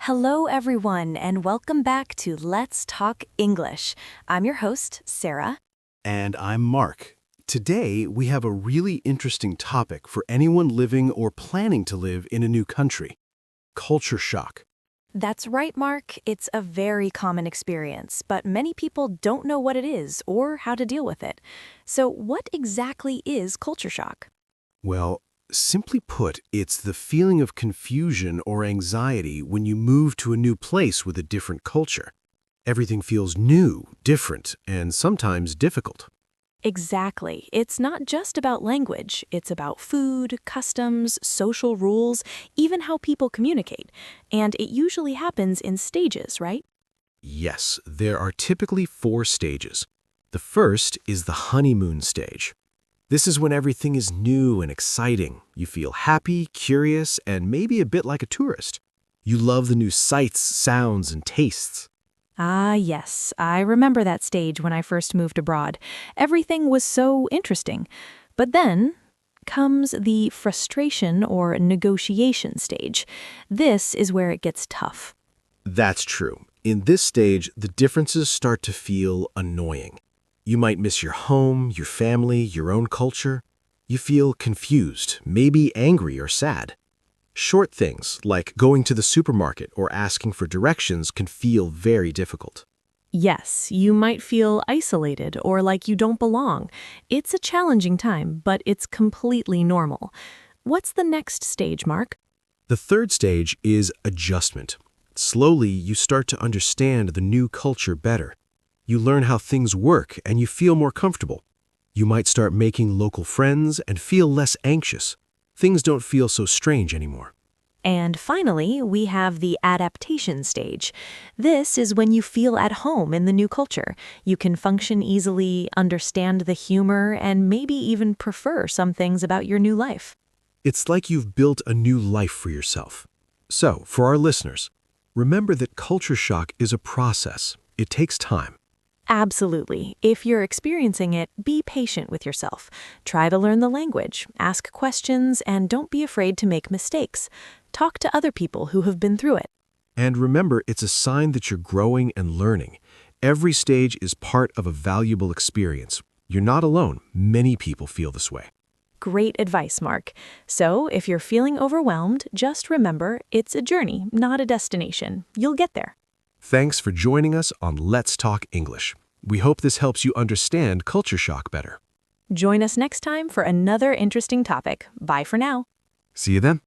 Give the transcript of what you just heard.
Hello, everyone, and welcome back to Let's Talk English. I'm your host, Sarah. And I'm Mark. Today, we have a really interesting topic for anyone living or planning to live in a new country: culture shock. That's right, Mark. It's a very common experience, but many people don't know what it is or how to deal with it. So, what exactly is culture shock? Well, simply put, it's the feeling of confusion or anxiety when you move to a new place with a different culture. Everything feels new, different, and sometimes difficult. Exactly. It's not just about language. It's about food, customs, social rules, even how people communicate. And it usually happens in stages, right? Yes, there are typically 4 stages. The first is the honeymoon stage. This is when everything is new and exciting. You feel happy, curious, and maybe a bit like a tourist. You love the new sights, sounds, and tastes. Ah, yes, I remember that stage when I first moved abroad. Everything was so interesting. But then comes the frustration or negotiation stage. This is where it gets tough. That's true. In this stage, the differences start to feel annoying. You might miss your home, your family, your own culture. You feel confused, maybe angry or sad. Short things, like going to the supermarket or asking for directions, can feel very difficult. Yes, you might feel isolated or like you don't belong. It's a challenging time, but it's completely normal. What's the next stage, Mark? The third stage is adjustment. Slowly, you start to understand the new culture better. You learn how things work and you feel more comfortable. You might start making local friends and feel less anxious. Things don't feel so strange anymore. And finally, we have the adaptation stage. This is when you feel at home in the new culture. You can function easily, understand the humor, and maybe even prefer some things about your new life. It's like you've built a new life for yourself. So, for our listeners, remember that culture shock is a process. It takes time. Absolutely. If you're experiencing it, be patient with yourself. Try to learn the language, ask questions, and don't be afraid to make mistakes. Talk to other people who have been through it. And remember, it's a sign that you're growing and learning. Every stage is part of a valuable experience. You're not alone. Many people feel this way. Great advice, Mark. So, if you're feeling overwhelmed, just remember it's a journey, not a destination. You'll get there. Thanks for joining us on Let's Talk English. We hope this helps you understand culture shock better. Join us next time for another interesting topic. Bye for now. See you then.